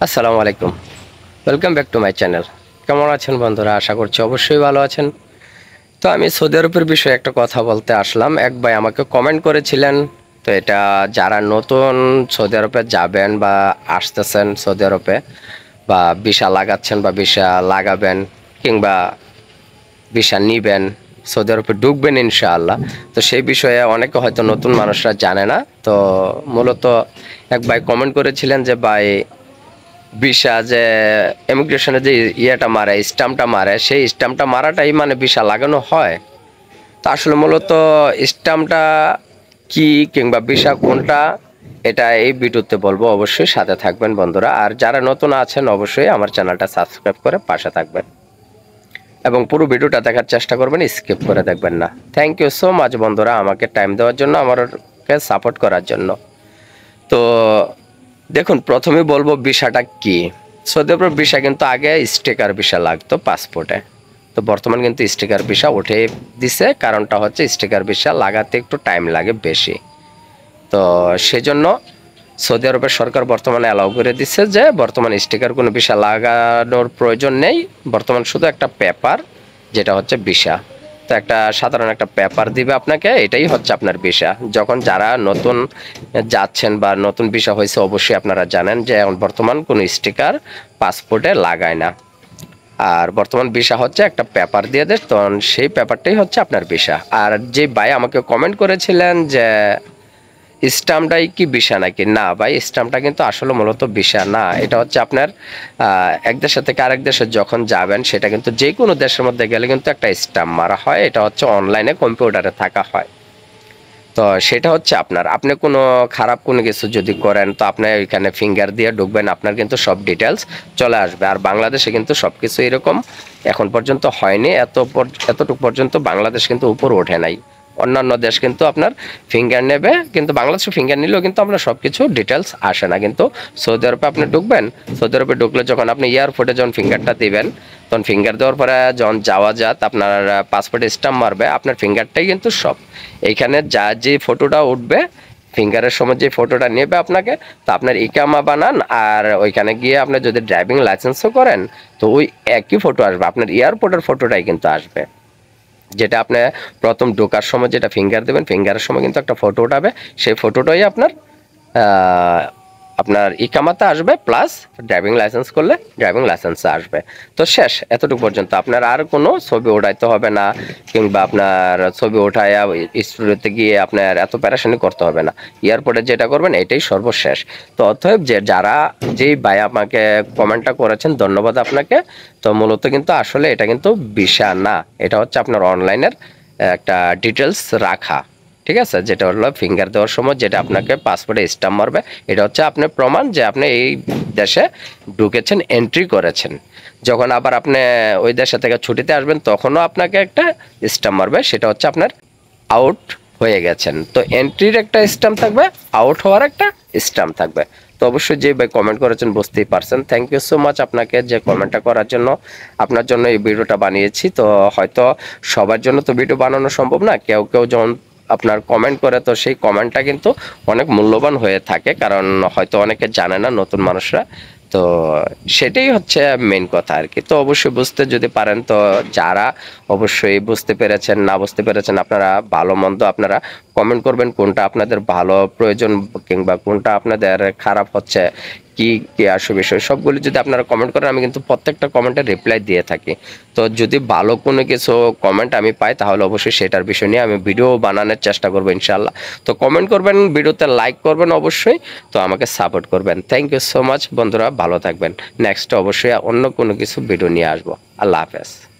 আসসালামু আলাইকুম। Welcome back to my channel. কেমন আছেন বন্ধুরা? আশা করছি অবশ্যই ভালো আছেন। তো আমি সৌদি আরবের বিষয়ে একটা কথা বলতে আসলাম। এক ভাই আমাকে কমেন্ট করেছিলেন। তো এটা যারা নতুন সৌদি আরবে যাবেন বা আসতেছেন সৌদি আরবে বা ভিসা লাগাচ্ছেন বা ভিসা লাগাবেন কিংবা ভিসা নিবেন, সৌদি আরবে ঢুকবেন ইনশাআল্লাহ। তো সেই বিষয়ে অনেকে হয়তো নতুন মানুষরা জানে না। তো মূলত এক ভাই কমেন্ট করেছিলেন যে ভাই ভিসা যে ইমিগ্রেশনে যে ইয়েটা মারে, স্টাম্পটা মারে, সেই স্টাম্পটা মারাটাই মানে ভিসা লাগানো হয়। তো আসলে মূলত স্টাম্পটা কি কিংবা ভিসা কোনটা, এটা এই ভিডিওতে বলবো। অবশ্যই সাথে থাকবেন বন্ধুরা। আর যারা নতুন আছেন অবশ্যই আমার চ্যানেলটা সাবস্ক্রাইব করে পাশে থাকবেন এবং পুরো ভিডিওটা দেখার চেষ্টা করবেন, স্কিপ করে দেখবেন না। থ্যাংক ইউ সো মাচ বন্ধুরা, আমাকে টাইম দেওয়ার জন্য, আমাকে সাপোর্ট করার জন্য। তো দেখুন, প্রথমে বলবো ভিসাটা কি। সৌদি আরবের ভিসা কিন্তু আগে স্টিকার ভিসা লাগতো পাসপোর্টে। তো বর্তমান কিন্তু স্টিকার ভিসা উঠে দিছে, কারণটা হচ্ছে স্টিকার ভিসা লাগাতে একটু টাইম লাগে বেশি। তো সেজন্য সৌদি আরবের সরকার বর্তমানে অ্যালাউ করে দিচ্ছে যে বর্তমান স্টিকার কোনো ভিসা লাগানোর প্রয়োজন নেই। বর্তমান শুধু একটা পেপার, যেটা হচ্ছে ভিসা। তো একটা সাধারণ একটা পেপার দিবে আপনাকে, এটাই হচ্ছে আপনার ভিসা। যখন যারা নতুন যাচ্ছেন বা নতুন ভিসা হয়েছে, অবশ্যই আপনারা জানেন যে এখন বর্তমান কোনো স্টিকার পাসপোর্টে লাগায় না। আর বর্তমান ভিসা হচ্ছে একটা পেপার দিয়ে দেয়, তখন সেই পেপারটাই হচ্ছে আপনার ভিসা। আর যে ভাই আমাকে কমেন্ট করেছিলেন যে স্টাম্পটাই কি ভিসা নাকি, না ভাই, স্টাম্পটা কিন্তু আসলে মূলত ভিসা না। এটা হচ্ছে আপনার এক দেশ থেকে আরেক দেশে যখন যাবেন, সেটা কিন্তু যে কোনো দেশের মধ্যে গেলে কিন্তু একটা স্টাম্প মারা হয়। এটা হচ্ছে অনলাইনে কম্পিউটারে থাকা হয়। তো সেটা হচ্ছে আপনি কোনো খারাপ কোনো কিছু যদি করেন, তো আপনি ওইখানে ফিঙ্গার দিয়ে ঢুকবেন, আপনার কিন্তু সব ডিটেলস চলে আসবে। আর বাংলাদেশে কিন্তু সব কিছু এরকম এখন পর্যন্ত হয়নি। এতটুকু পর্যন্ত বাংলাদেশ কিন্তু উপর ওঠে নাই। অন্যান্য দেশ কিন্তু আপনার ফিঙ্গার নেবে, কিন্তু বাংলাদেশে ফিঙ্গার নিলেও কিন্তু আপনার সব কিছু ডিটেলস আসে না। কিন্তু সৌদি আরবে আপনি ঢুকবেন, সৌদি আরবে ঢুকলে যখন আপনি এয়ারপোর্টে যখন ফিঙ্গারটা দিবেন, তখন ফিঙ্গার দেওয়ার পরে যখন যাওয়া যাত আপনার পাসপোর্টে স্টাম্প মারবে, আপনার ফিঙ্গারটাই কিন্তু সব। এইখানে যা যে ফটোটা উঠবে, ফিঙ্গারের সময় যে ফটোটা নেবে আপনাকে, তো আপনার ইকামা বানান আর ওইখানে গিয়ে আপনি যদি ড্রাইভিং লাইসেন্সও করেন, তো ওই একই ফটো আসবে, আপনার এয়ারপোর্টের ফটোটাই কিন্তু আসবে। যেটা আপনি প্রথম ঢোকার সময় যেটা ফিঙ্গার দেবেন, ফিঙ্গারের সময় কিন্তু একটা ফটো উঠাবে, সেই ফটোটাই আপনার ইকামাতে আসবে, প্লাস ড্রাইভিং লাইসেন্স করলে ড্রাইভিং লাইসেন্সে আসবে। তো শেষ, এতটুকু পর্যন্ত। আপনার আর কোনো ছবি ওঠাইতে হবে না, কিংবা আপনার ছবি ওঠায় স্টুডিওতে গিয়ে আপনার এত প্যারাশানি করতে হবে না। এয়ারপোর্টে যেটা করবেন এটাই সর্বশেষ। তো অতএব যে যারা যেই ভাই আমাকে কমেন্টটা করেছেন, ধন্যবাদ আপনাকে। তো মূলত কিন্তু আসলে এটা কিন্তু ভিসা না, এটা হচ্ছে আপনার অনলাইনের একটা ডিটেলস রাখা। ঠিক আছে, যেটা হলো ফিঙ্গার দেওয়ার সময় যেটা আপনাকে পাসপোর্টে স্টাম্প মারবে, এটা হচ্ছে আপনার প্রমাণ যে আপনি এই দেশে ঢুকেছেন, এন্ট্রি করেছেন। যখন আবার আপনি ওই দেশে থেকে ছুটিতে আসবেন, তখনও আপনাকে একটা স্টাম্প মারবে, সেটা হচ্ছে আপনার আউট হয়ে গেছেন। তো এন্ট্রির একটা স্টাম্প থাকবে, আউট হওয়ার একটা স্টাম্প থাকবে। তো অবশ্যই যে ভাই কমেন্ট করেছেন বুঝতেই পারছেন। থ্যাংক ইউ সো মাচ আপনাকে যে কমেন্টটা করার জন্য। আপনার জন্য এই ভিডিওটা বানিয়েছি। তো হয়তো সবার জন্য তো ভিডিও বানানো সম্ভব না, কেউ কেউ যখন আপনার কমেন্ট করে, তো সেই কমেন্টটা কিন্তু অনেক মূল্যবান হয়ে থাকে, কারণ হয়তো অনেকে জানে না, নতুন মানুষরা। তো সেটাই হচ্ছে মেন কথা আর কি। তো অবশ্যই বুঝতে যদি পারেন, তো যারা অবশ্যই বুঝতে পেরেছেন, না বুঝতে পেরেছেন, আপনারা ভালো মন্দ আপনারা কমেন্ট করবেন, কোনটা আপনাদের ভালো প্রয়োজন কিংবা কোনটা আপনাদের খারাপ হচ্ছে, কি কি আসে বিষয়, সবগুলো যদি আপনারা কমেন্ট করেন, আমি কিন্তু প্রত্যেকটা কমেন্টে রিপ্লাই দিয়ে থাকি। তো যদি ভালো কোনো কিছু কমেন্ট আমি পাই, তাহলে অবশ্যই সেটার বিষয় নিয়ে আমি ভিডিও বানানোর চেষ্টা করবো ইনশাল্লাহ। তো কমেন্ট করবেন, ভিডিওতে লাইক করবেন অবশ্যই, তো আমাকে সাপোর্ট করবেন। থ্যাংক ইউ সো মাচ বন্ধুরা, ভালো থাকবেন। নেক্সট অবশ্যই অন্য কোনো কিছু ভিডিও নিয়ে আসবো। আল্লাহ হাফেজ।